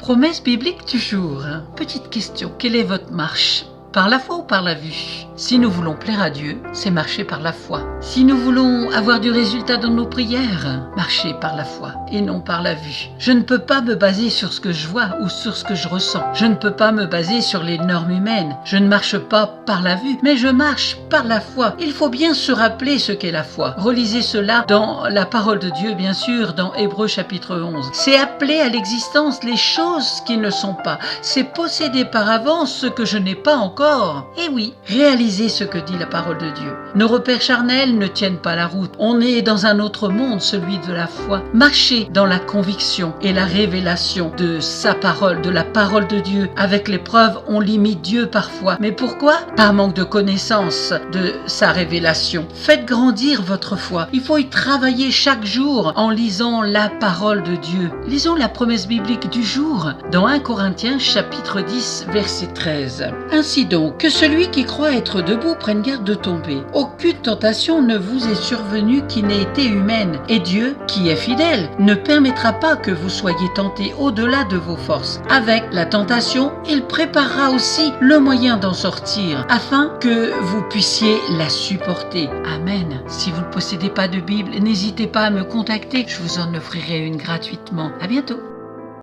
Promesse biblique du jour. Petite question, quelle est votre marche ? Par la foi ou par la vue ? Si nous voulons plaire à Dieu, c'est marcher par la foi. Si nous voulons avoir du résultat dans nos prières, marcher par la foi et non par la vue. Je ne peux pas me baser sur ce que je vois ou sur ce que je ressens. Je ne peux pas me baser sur les normes humaines. Je ne marche pas par la vue, mais je marche par la foi. Il faut bien se rappeler ce qu'est la foi. Relisez cela dans la parole de Dieu, bien sûr, dans Hébreux chapitre 11. C'est appeler à l'existence les choses qui ne sont pas. C'est posséder par avance ce que je n'ai pas encore. Et oui, réalisez ce que dit la parole de Dieu. Nos repères charnels ne tiennent pas la route. On est dans un autre monde, celui de la foi. Marchez dans la conviction et la révélation de sa parole, de la parole de Dieu. Avec l'épreuve, on limite Dieu parfois. Mais pourquoi ? Par manque de connaissance de sa révélation. Faites grandir votre foi. Il faut y travailler chaque jour en lisant la parole de Dieu. Lisons la promesse biblique du jour dans 1 Corinthiens chapitre 10 verset 13. Ainsi donc, que celui qui croit être debout prenne garde de tomber. Aucune tentation ne vous est survenue qui n'ait été humaine, et Dieu, qui est fidèle, ne permettra pas que vous soyez tentés au-delà de vos forces. Avec la tentation, il préparera aussi le moyen d'en sortir, afin que vous puissiez la supporter. Amen. Si vous ne possédez pas de Bible, n'hésitez pas à me contacter, je vous en offrirai une gratuitement. À bientôt.